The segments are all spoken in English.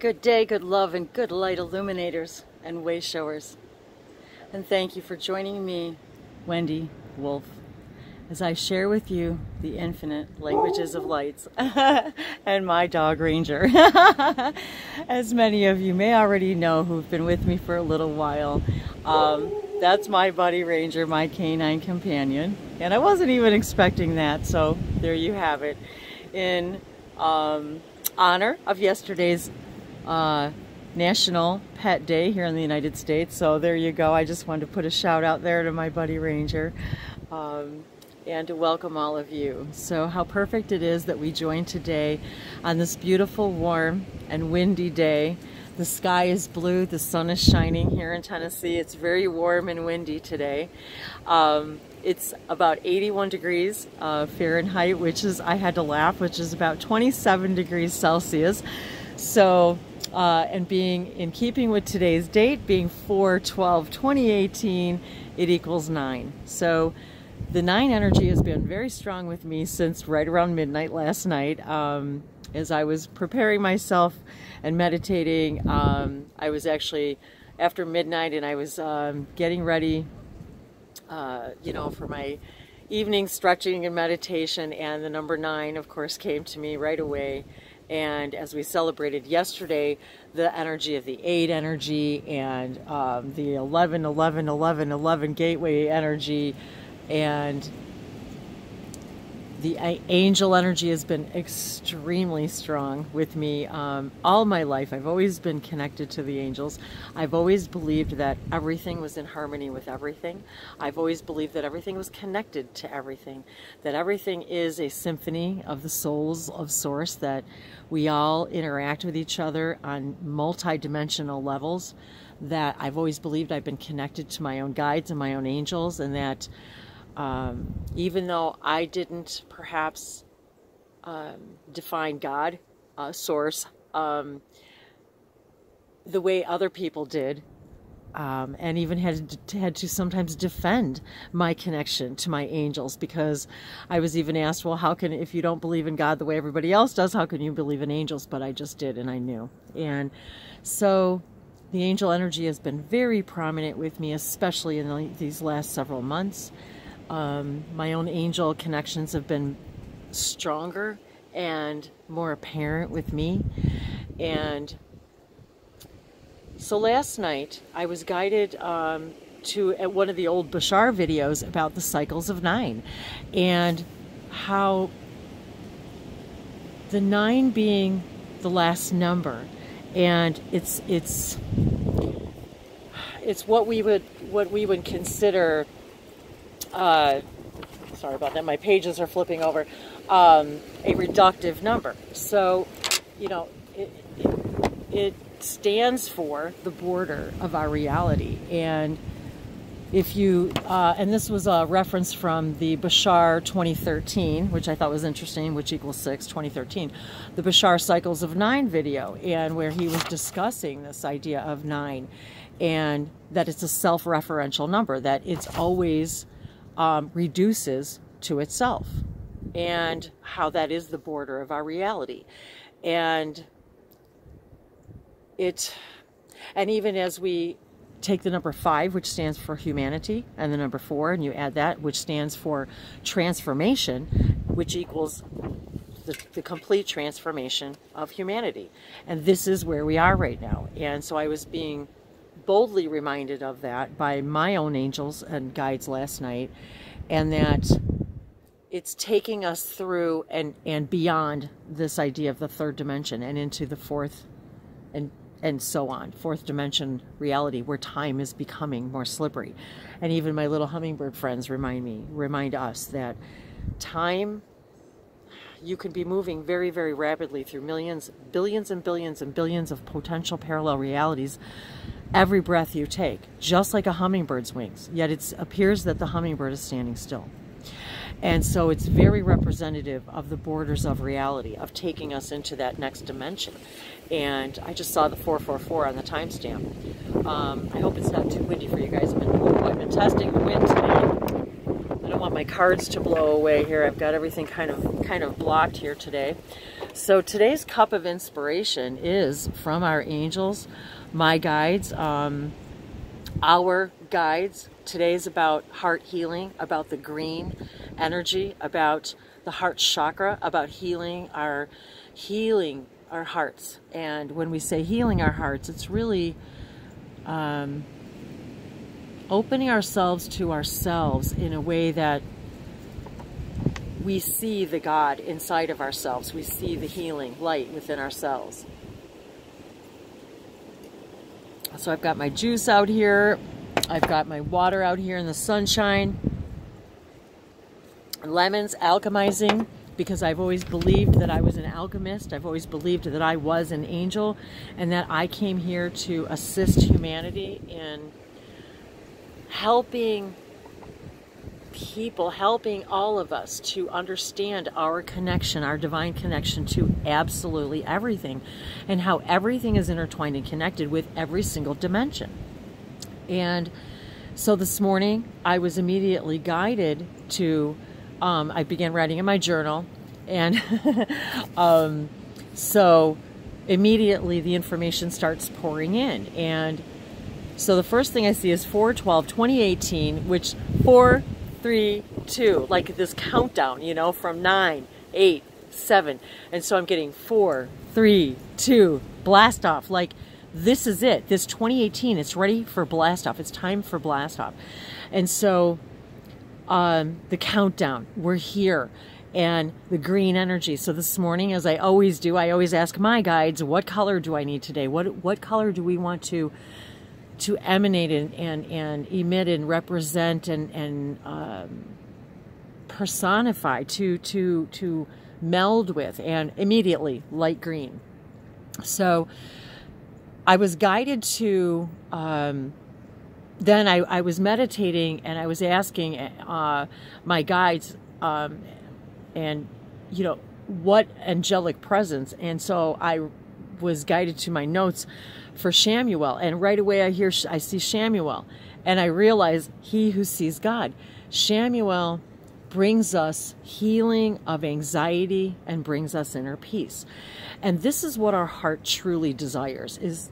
Good day, good love, and good light illuminators and way showers. And thank you for joining me, Wendy Wolfe, as I share with you the infinite languages of lights and my dog Ranger. As many of you may already know who've been with me for a little while, that's my buddy Ranger, my canine companion. And I wasn't even expecting that, so there you have it. In honor of yesterday's National Pet Day here in the United States. So there you go. I just wanted to put a shout out there to my buddy Ranger and to welcome all of you. So how perfect it is that we join today on this beautiful, warm, and windy day. The sky is blue, the sun is shining here in Tennessee. It's very warm and windy today. It's about 81 degrees Fahrenheit, which is, I had to laugh, which is about 27 degrees Celsius. So, and being in keeping with today's date, being 4/12/2018, it equals 9. So the 9 energy has been very strong with me since right around midnight last night. As I was preparing myself and meditating, I was actually after midnight and I was getting ready, you know, for my evening stretching and meditation, and the number 9, of course, came to me right away. And as we celebrated yesterday, the energy of the 8 energy and the 11/11/11/11 gateway energy, and the angel energy has been extremely strong with me all my life. I've always been connected to the angels. I've always believed that everything was in harmony with everything. I've always believed that everything was connected to everything, that everything is a symphony of the souls of Source, that we all interact with each other on multi-dimensional levels, that I've always believed I've been connected to my own guides and my own angels, and that even though I didn't perhaps define God, Source, the way other people did, and even had to sometimes defend my connection to my angels, because I was even asked, well, how can, if you don't believe in God the way everybody else does, how can you believe in angels? But I just did, and I knew. And so the angel energy has been very prominent with me, especially in these last several months. My own angel connections have been stronger and more apparent with me. And so last night I was guided to one of the old Bashar videos about the cycles of 9, and how the 9 being the last number, and it's what we would consider, sorry about that, my pages are flipping over, a reductive number. So, you know, it stands for the border of our reality. And if you, and this was a reference from the Bashar 2013, which I thought was interesting, which equals 6, 2013, the Bashar Cycles of 9 video, and where he was discussing this idea of 9, and that it's a self-referential number, that it's always reduces to itself, and how that is the border of our reality. And even as we take the number 5, which stands for humanity, and the number 4, and you add that, which stands for transformation, which equals the complete transformation of humanity. And this is where we are right now. And so I was being boldly reminded of that by my own angels and guides last night, and that it's taking us through and beyond this idea of the 3rd dimension and into the 4th and so on, 4th dimension reality, where time is becoming more slippery. And even my little hummingbird friends remind us that time, you can be moving very, very rapidly through millions, billions and billions and billions of potential parallel realities every breath you take, just like a hummingbird's wings. Yet it appears that the hummingbird is standing still. And so it's very representative of the borders of reality, of taking us into that next dimension. And I just saw the 444 on the timestamp. I hope it's not too windy for you guys. I've been testing the wind today. I don't want my cards to blow away here. I've got everything kind of blocked here today. So today's cup of inspiration is from our angels, my guides, our guides. Today's about heart healing, about the green energy, about the heart chakra, about healing our hearts. And when we say healing our hearts, it's really opening ourselves to ourselves in a way that we see the God inside of ourselves. We see the healing light within ourselves. So I've got my juice out here. I've got my water out here in the sunshine. Lemons, alchemizing, because I've always believed that I was an alchemist. I've always believed that I was an angel and that I came here to assist humanity in helping people, helping all of us to understand our connection, our divine connection to absolutely everything, and how everything is intertwined and connected with every single dimension. And so this morning I was immediately guided to, I began writing in my journal, and so immediately the information starts pouring in. And so the first thing I see is 4/12/2018, which 4, 3, 2, like this countdown, you know, from 9, 8, 7. And so I'm getting 4, 3, 2, blast off. Like, this is it. This 2018, it's ready for blast off. It's time for blast off. And so the countdown, we're here. And the green energy. So this morning, as I always do, I always ask my guides, what color do I need today? What color do we want to emanate and emit and represent and personify, to meld with? And immediately, light green. So I was guided to, then I was meditating and I was asking my guides, and, you know, what angelic presence. And so I was guided to my notes for Chamuel, and right away I see Chamuel, and I realize he who sees God. Chamuel brings us healing of anxiety and brings us inner peace. And this is what our heart truly desires, is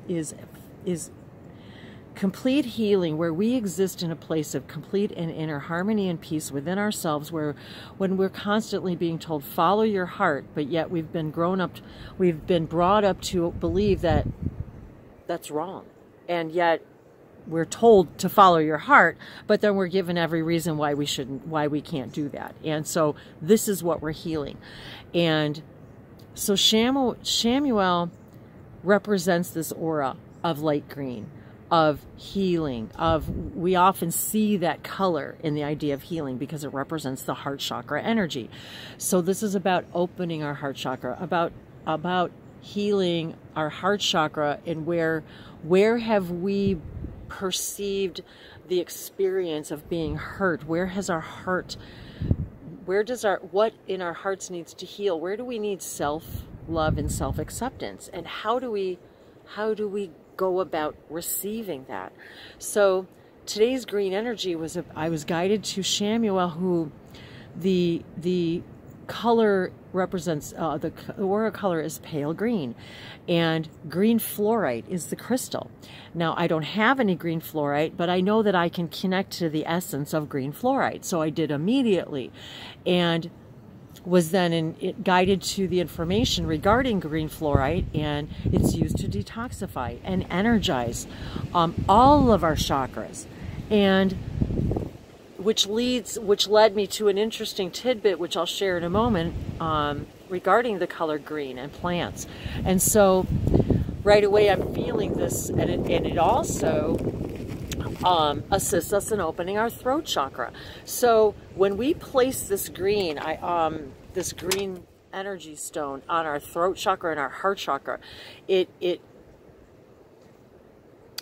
complete healing, where we exist in a place of complete and inner harmony and peace within ourselves, where when we're constantly being told, follow your heart, but yet we've been brought up to believe that that's wrong. And yet we're told to follow your heart, but then we're given every reason why we can't do that. And so this is what we're healing. And so Chamuel represents this aura of light green, of healing, we often see that color in the idea of healing because it represents the heart chakra energy. So this is about opening our heart chakra, about healing our heart chakra, and where have we perceived the experience of being hurt? Where has our heart, what in our hearts needs to heal? Where do we need self-love and self-acceptance? And how do we go about receiving that? So today's green energy was, I was guided to Chamuel, who the color represents, the aura color is pale green, and green fluorite is the crystal. Now, I don't have any green fluorite, but I know that I can connect to the essence of green fluorite. So I did immediately, and was then guided to the information regarding green fluorite, and it's used to detoxify and energize all of our chakras, and which led me to an interesting tidbit, which I'll share in a moment, regarding the color green and plants. And so right away I'm feeling this, and it also assists us in opening our throat chakra. So when we place this green, this green energy stone on our throat chakra and our heart chakra, it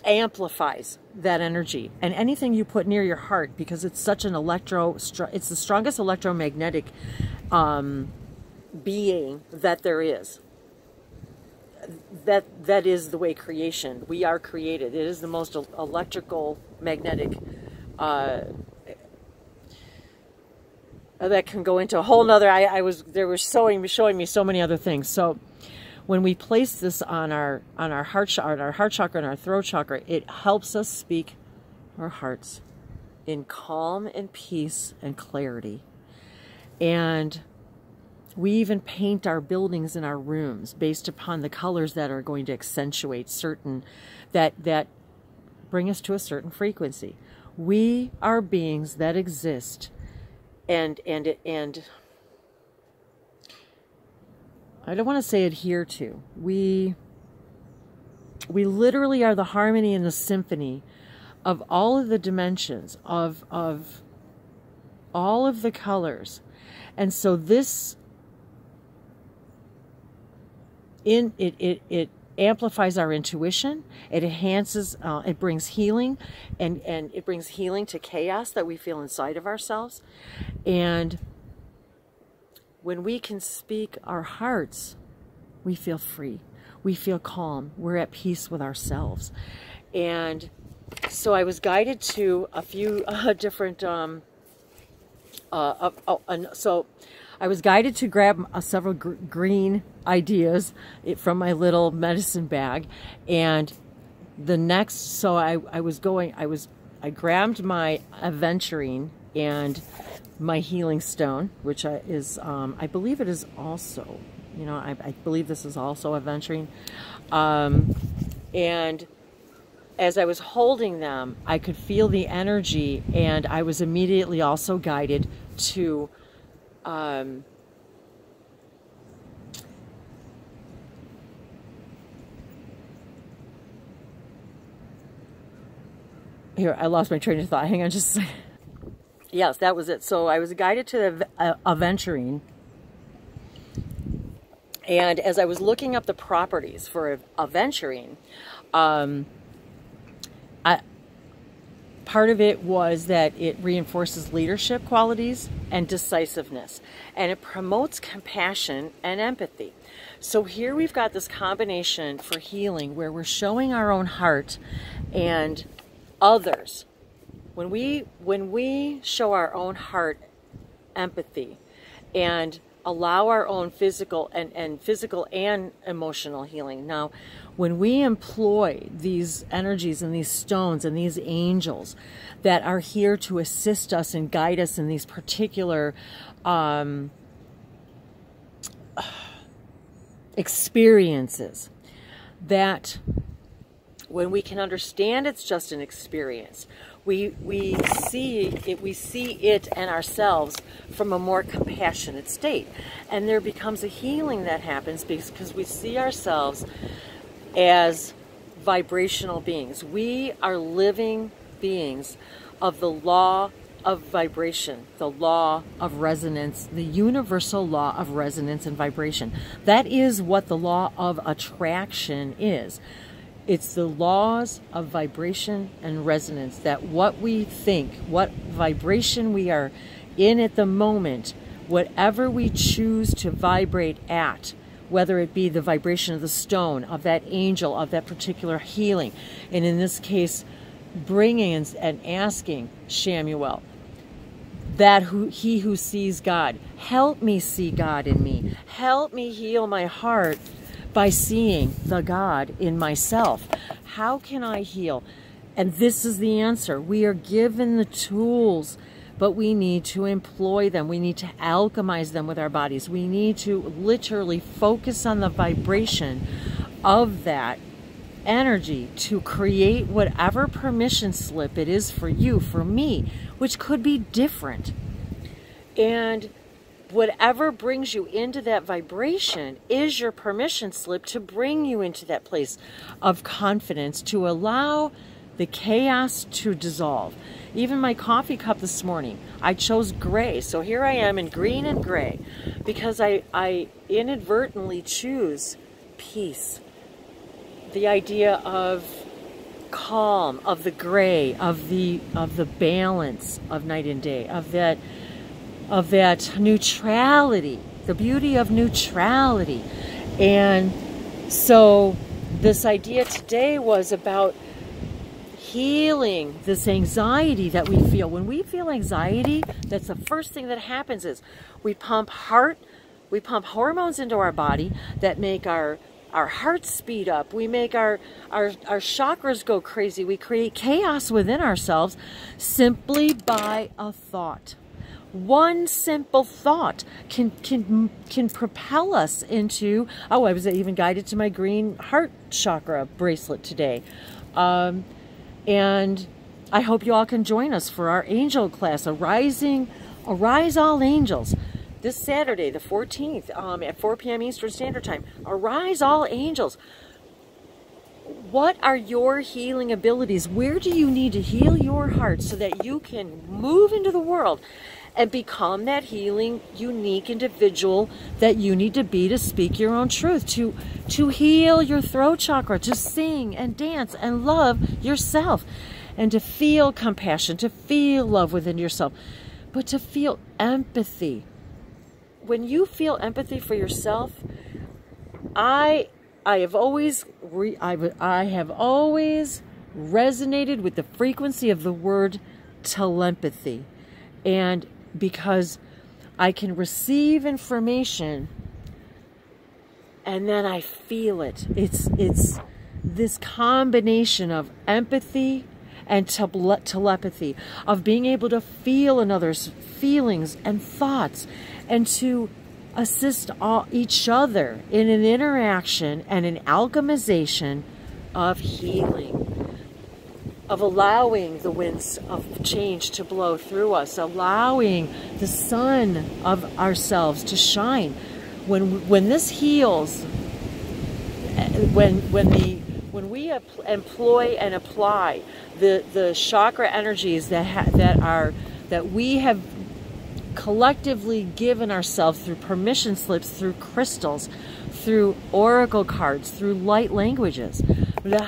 amplifies that energy. And anything you put near your heart, because it's such an it's the strongest electromagnetic being that there is. That is the way creation, we are created. It is the most electrical magnetic that can go into a whole nother, they were showing me so many other things. So when we place this on our heart chakra and our throat chakra, it helps us speak our hearts in calm and peace and clarity. And we even paint our buildings and our rooms based upon the colors that are going to accentuate certain, that bring us to a certain frequency. We are beings that exist, and I don't want to say adhere to. We literally are the harmony and the symphony of all of the dimensions, of all of the colors. And so this, it amplifies our intuition, it enhances, it brings healing, and it brings healing to chaos that we feel inside of ourselves. And when we can speak our hearts, we feel free, we feel calm, we're at peace with ourselves. And so I was guided to a few different, so I was guided to grab several green ideas from my little medicine bag. And the next, so I grabbed my aventurine and my healing stone, which is, I believe it is also, you know, I believe this is also aventurine. And as I was holding them, I could feel the energy, and I was immediately also guided to here, I lost my train of thought. Hang on just a second. Yes, that was it. So I was guided to the aventurine. And as I was looking up the properties for aventurine, part of it was that it reinforces leadership qualities and decisiveness, and it promotes compassion and empathy. So here we've got this combination for healing where we're showing our own heart and others. When we show our own heart empathy and allow our own physical and emotional healing. Now, when we employ these energies and these stones and these angels that are here to assist us and guide us in these particular experiences, that when we can understand it's just an experience, we see it and ourselves from a more compassionate state. And there becomes a healing that happens because we see ourselves as vibrational beings. We are living beings of the law of vibration, the law of resonance, the universal law of resonance and vibration. That is what the law of attraction is. It's the laws of vibration and resonance, that what we think, what vibration we are in at the moment, whatever we choose to vibrate at, whether it be the vibration of the stone, of that angel, of that particular healing, and in this case, bringing and asking Chamuel, that he who sees God, help me see God in me, help me heal my heart by seeing the God in myself. How can I heal? And this is the answer. We are given the tools, but we need to employ them. We need to alchemize them with our bodies. We need to literally focus on the vibration of that energy to create whatever permission slip it is for you, for me, which could be different. And whatever brings you into that vibration is your permission slip to bring you into that place of confidence, to allow the chaos to dissolve. Even my coffee cup this morning, I chose gray. So here I am in green and gray because I inadvertently choose peace. The idea of calm, of the gray, of the balance of night and day, of that neutrality, the beauty of neutrality. And so this idea today was about healing this anxiety that we feel. When we feel anxiety, that's the first thing that happens is we pump hormones into our body that make our heart speed up. We make our chakras go crazy. We create chaos within ourselves simply by a thought. One simple thought can propel us into, oh, I was even guided to my green heart chakra bracelet today. And I hope you all can join us for our angel class, Arise All Angels, this Saturday, the 14th, at 4 p.m. Eastern Standard Time. Arise All Angels. What are your healing abilities? Where do you need to heal your heart so that you can move into the world and become that healing, unique individual that you need to be to speak your own truth, to heal your throat chakra, to sing and dance and love yourself, and to feel compassion, to feel love within yourself, but to feel empathy. When you feel empathy for yourself, I have always resonated with the frequency of the word telepathy. And because I can receive information and then I feel it. It's this combination of empathy and telepathy, of being able to feel another's feelings and thoughts, and to assist each other in an interaction and an alchemization of healing, of allowing the winds of change to blow through us, allowing the sun of ourselves to shine. When this heals, when we employ and apply the chakra energies that we have collectively given ourselves through permission slips, through crystals, through oracle cards, through light languages. They're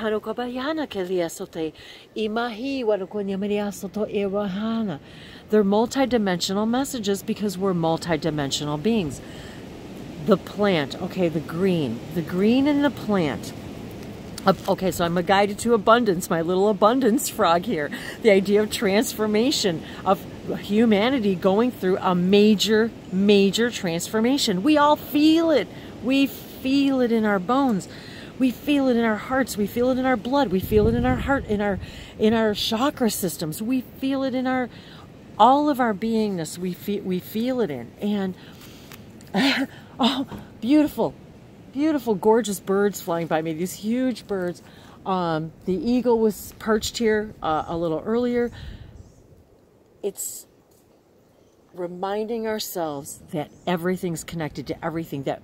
multidimensional messages because we're multidimensional beings. The plant, okay, the green in the plant. Okay, so I'm guided to abundance, my little abundance frog here. The idea of transformation, of humanity going through a major, major transformation. We all feel it. We feel it in our bones. We feel it in our hearts. We feel it in our blood. We feel it in our heart, in our chakra systems. We feel it in all of our beingness. We feel it in. And oh, beautiful, beautiful, gorgeous birds flying by me. These huge birds. The eagle was perched here a little earlier. It's reminding ourselves that everything's connected to everything, that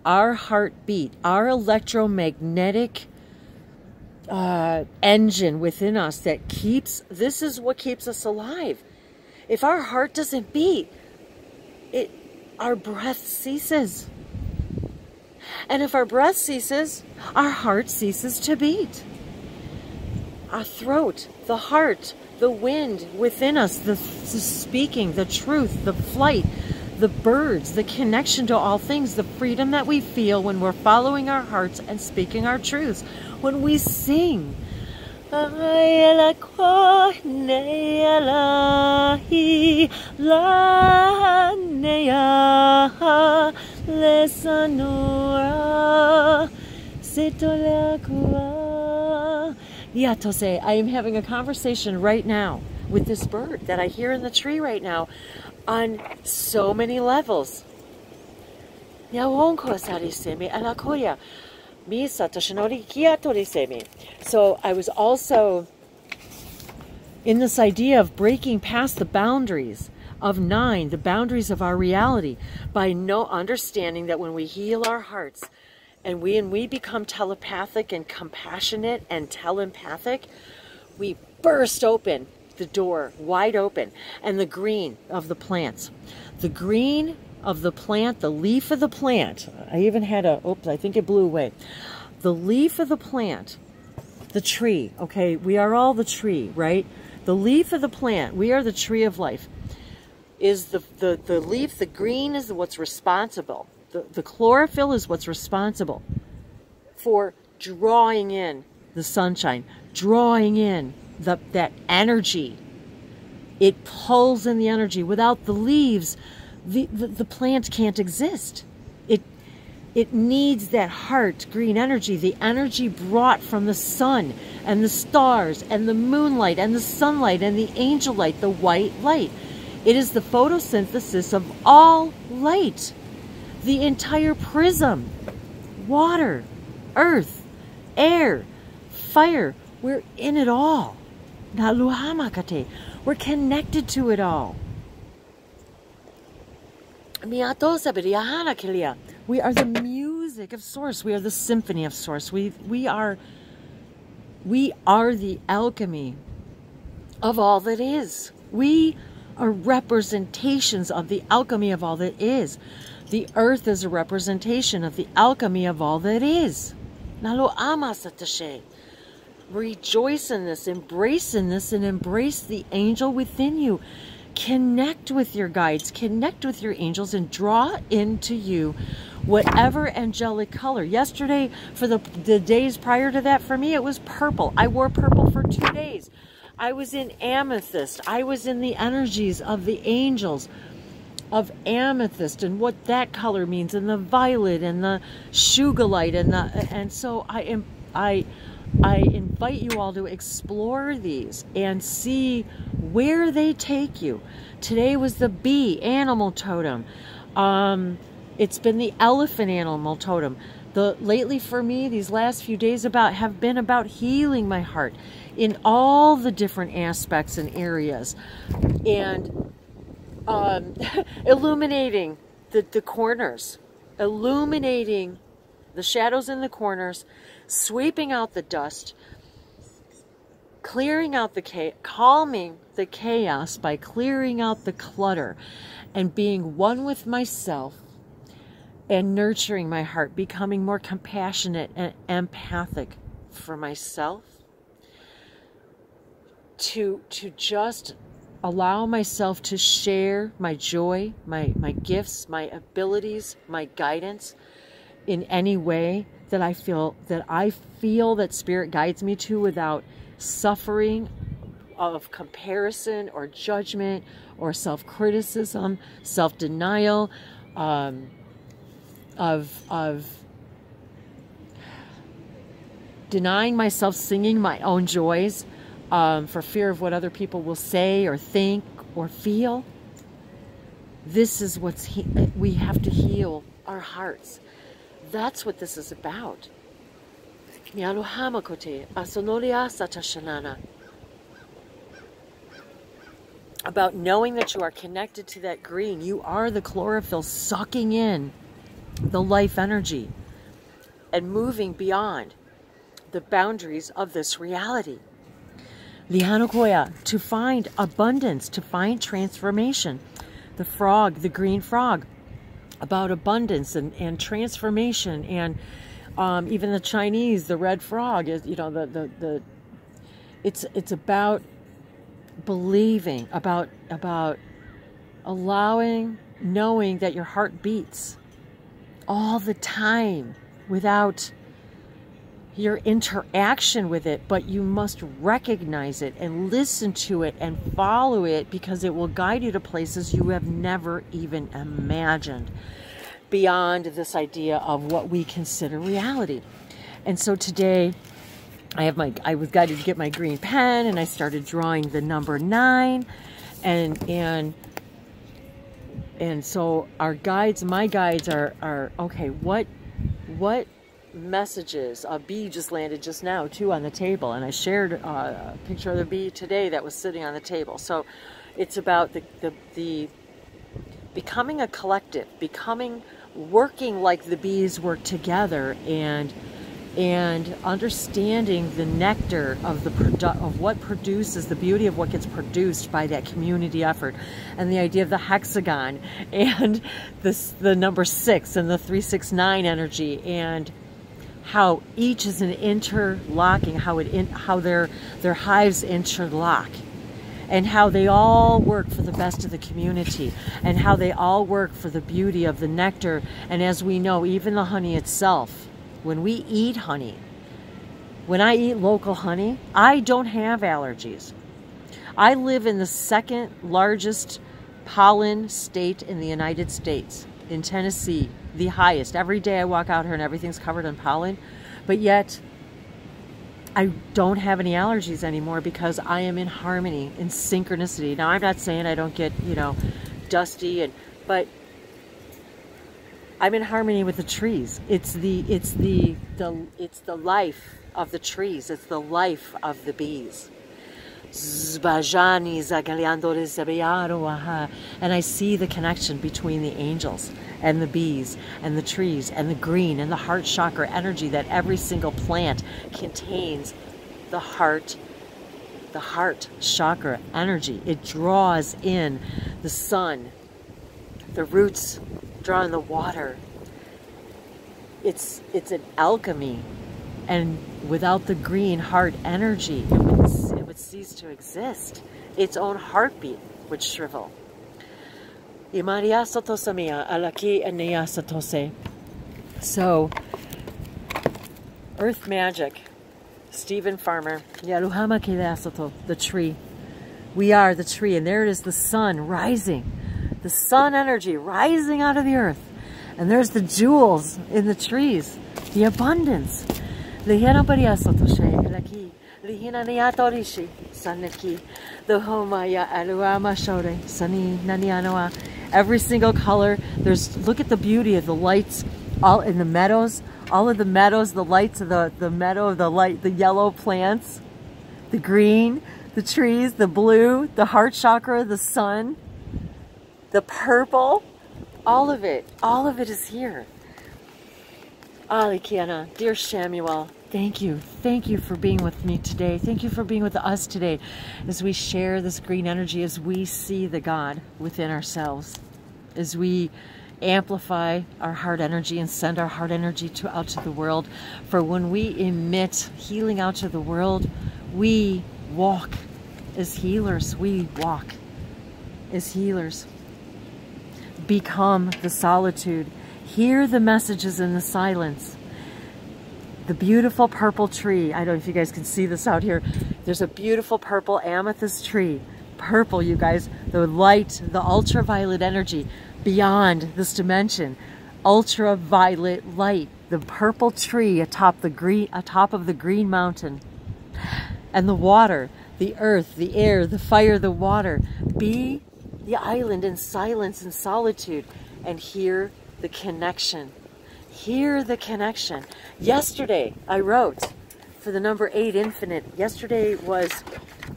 our heartbeat, our electromagnetic engine within us this is what keeps us alive. If our heart doesn't beat, our breath ceases. And if our breath ceases, our heart ceases to beat. Our throat, the heart, the wind within us, the speaking, the truth, the flight, the birds, the connection to all things, the freedom that we feel when we're following our hearts and speaking our truths. When we sing, Yatose, I am having a conversation right now with this bird that I hear in the tree right now on so many levels. So I was also in this idea of breaking past the boundaries of 9, the boundaries of our reality, by understanding that when we heal our hearts, and we become telepathic and compassionate and telepathic, we burst open the door, wide open. And the green of the plants. The green of the plant, the leaf of the plant. I even had oops, I think it blew away. The leaf of the plant, the tree, okay? We are all the tree, right? The leaf of the plant, we are the tree of life. Is the leaf, the green is what's responsible. The chlorophyll is what's responsible for drawing in the sunshine, drawing in that energy. It pulls in the energy. Without the leaves, the plant can't exist. It needs that heart green energy, the energy brought from the sun and the stars and the moonlight and the sunlight and the angel light, the white light. It is the photosynthesis of all light, the entire prism, water, earth, air, fire. We're in it all. We're connected to it all. We are the music of Source. We are the symphony of Source. We are the alchemy of all that is. We are representations of the alchemy of all that is. The earth is a representation of the alchemy of all that is. Rejoice in this, embrace in this, and embrace the angel within you. Connect with your guides, connect with your angels, and draw into you whatever angelic color. Yesterday, for the days prior to that, for me, it was purple. I wore purple for 2 days. I was in amethyst. I was in the energies of the angels of amethyst and what that color means, and the violet and the shugalite, and so I invite you all to explore these and see where they take you. Today was the bee animal totem. It's been the elephant animal totem. Lately for me, these last few days have been about healing my heart in all the different aspects and areas, and illuminating the corners, illuminating the shadows in the corners, sweeping out the dust, clearing out calming the chaos by clearing out the clutter, and being one with myself and nurturing my heart, becoming more compassionate and empathic for myself, to just allow myself to share my joy, my gifts, my abilities, my guidance in any way that I feel that Spirit guides me to, without suffering of comparison or judgment or self-criticism, self-denial, of denying myself singing my own joys for fear of what other people will say or think or feel. This is we have to heal our hearts. That's what this is about. About knowing that you are connected to that green. You are the chlorophyll sucking in the life energy and moving beyond the boundaries of this reality. To find abundance, to find transformation. The frog, the green frog, about abundance and transformation, and even the Chinese, the red frog is, it's about believing, about allowing, knowing that your heart beats all the time without your interaction with it, but you must recognize it and listen to it and follow it, because it will guide you to places you have never even imagined, beyond this idea of what we consider reality. And so today I was guided to get my green pen, and I started drawing the number 9, and so our guides, my guides are okay, what messages. A bee just landed just now too on the table, and I shared a picture of the bee today that was sitting on the table. So it's about the becoming a collective, working like the bees work together, and understanding the nectar of what produces, the beauty of what gets produced by that community effort, and the idea of the hexagon, and the number 6 and the 369 energy, and how each is an interlocking, how their hives interlock, and how they all work for the best of the community, and how they all work for the beauty of the nectar. And as we know, even the honey itself, when we eat honey, When I eat local honey, I don't have allergies. I live in the second largest pollen state in the United States, in Tennessee, the highest. Every day I walk out here and everything's covered in pollen, but yet I don't have any allergies anymore because I am in harmony, in synchronicity. Now, I'm not saying I don't get, you know, dusty, but I'm in harmony with the trees. It's the life of the trees. It's the life of the bees. And I see the connection between the angels and the bees and the trees and the green and the heart chakra energy, that every single plant contains the heart chakra energy. It draws in the sun, the roots draw in the water. It's an alchemy, and without the green heart energy, it would cease to exist. Its own heartbeat would shrivel. So, earth magic, Stephen Farmer, the tree. We are the tree, and there it is, the sun rising, the sun energy rising out of the earth. And there's the jewels in the trees, the abundance. Every single color. Look at the beauty of the lights all in the meadows. All of the meadows, the lights of the meadow, the yellow plants, the green, the trees, the blue, the heart chakra, the sun, the purple, all of it is here. Alikiana, dear Chamuel, thank you for being with me today. Thank you for being with us today as we share this green energy, as we see the God within ourselves, as we amplify our heart energy and send our heart energy out to the world. For when we emit healing out to the world, we walk as healers. We walk as healers. Become the solitude. Hear the messages in the silence. The beautiful purple tree. I don't know if you guys can see this out here. There's a beautiful purple amethyst tree. Purple, you guys. The light, the ultraviolet energy beyond this dimension. Ultraviolet light. The purple tree atop of the green mountain. And the water, the earth, the air, the fire, the water. Be the island in silence and solitude, and hear the connection. Hear the connection. Yesterday, I wrote for the number 8 infinite. Yesterday was,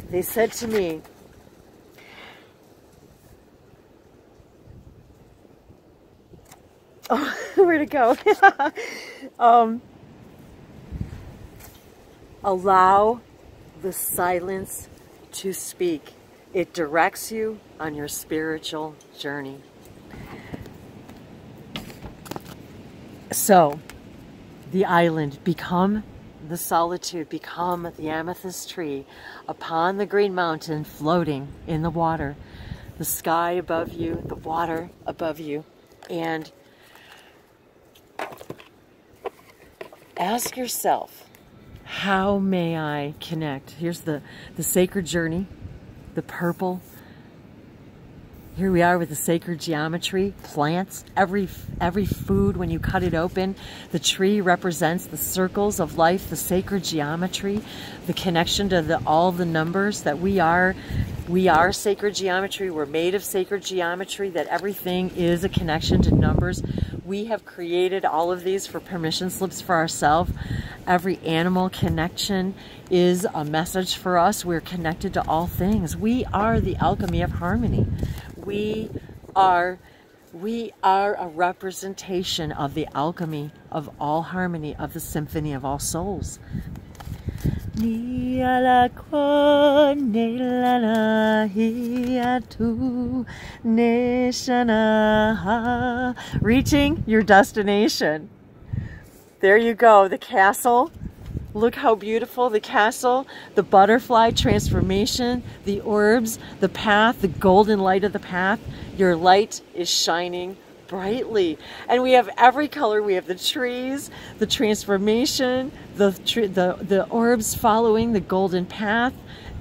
they said to me, oh, where'd it go? Allow the silence to speak. It directs you on your spiritual journey. So, the island, become the solitude, become the amethyst tree upon the green mountain, floating in the water, the sky above you, the water above you, and ask yourself, how may I connect? Here's the sacred journey, the purple. Here we are with the sacred geometry, plants, every food, when you cut it open, the tree represents the circles of life, the sacred geometry, the connection to all the numbers, that we are sacred geometry, we're made of sacred geometry, that everything is a connection to numbers. We have created all of these for permission slips for ourselves. Every animal connection is a message for us. We're connected to all things. We are the alchemy of harmony. We are a representation of the alchemy of all harmony, of the symphony of all souls. Reaching your destination. There you go, the castle. Look how beautiful the castle, the butterfly transformation, the orbs, the path, the golden light of the path. Your light is shining brightly. And we have every color. We have the trees, the transformation, the orbs following the golden path,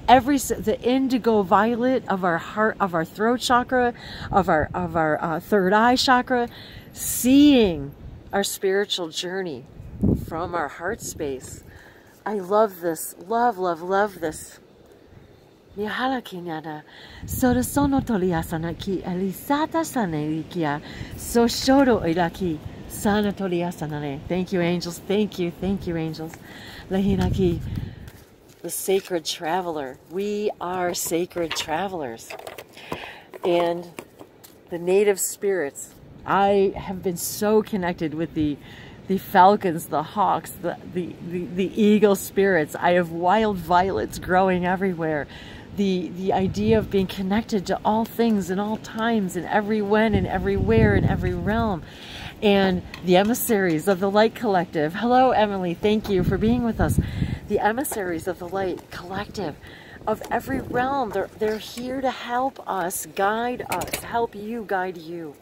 the indigo violet of our heart, of our throat chakra, of our third eye chakra, seeing our spiritual journey from our heart space. I love this. Love, love, love this. Thank you, angels. Thank you, angels. The sacred traveler. We are sacred travelers. And the native spirits. I have been so connected with the falcons, the hawks, the eagle spirits. I have wild violets growing everywhere. The idea of being connected to all things and all times and every when and everywhere and every realm. And the emissaries of the Light Collective. Hello, Emily. Thank you for being with us. The emissaries of the Light Collective of every realm. They're here to help us, guide us, help you, guide you.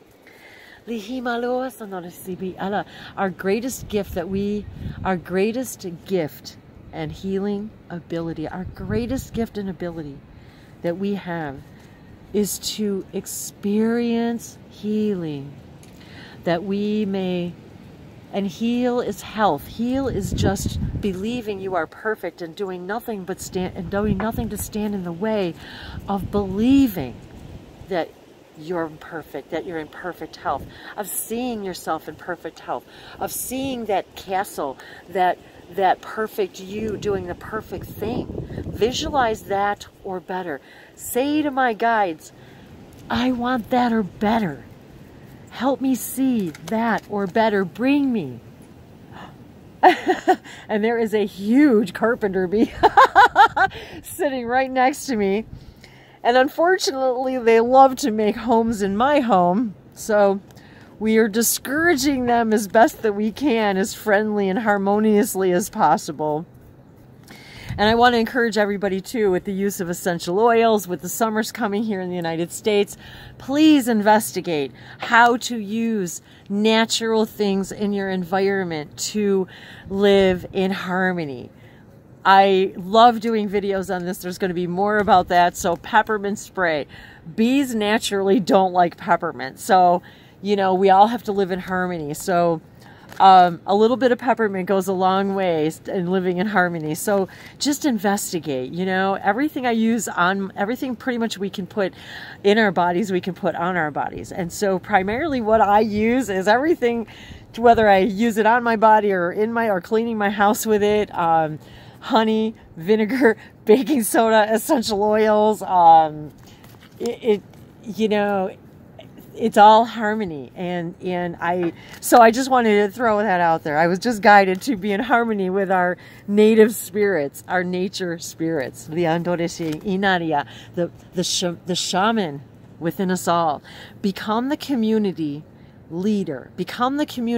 Our greatest gift and healing ability, our greatest gift and ability that we have is to experience healing, that we may, and heal is health. Heal is just believing you are perfect and doing nothing to stand in the way of believing that you're perfect, that you're in perfect health, of seeing yourself in perfect health, of seeing that castle, that perfect you doing the perfect thing. Visualize that or better. Say to my guides, I want that or better. Help me see that or better. Bring me. And there is a huge carpenter bee sitting right next to me. And unfortunately, they love to make homes in my home. So we are discouraging them as best that we can, as friendly and harmoniously as possible. And I want to encourage everybody too, with the use of essential oils, with the summers coming here in the United States, please investigate how to use natural things in your environment to live in harmony. I love doing videos on this. There's going to be more about that. So peppermint spray. Bees naturally don't like peppermint. So, you know, we all have to live in harmony. So a little bit of peppermint goes a long way in living in harmony. So just investigate, you know, everything I use on, everything pretty much we can put in our bodies, we can put on our bodies. And so primarily what I use is everything, whether I use it on my body or or cleaning my house with it, honey, vinegar, baking soda, essential oils, you know, it's all harmony. So I just wanted to throw that out there. I was just guided to be in harmony with our native spirits, our nature spirits, the shaman within us all. Become the community leader. Become the community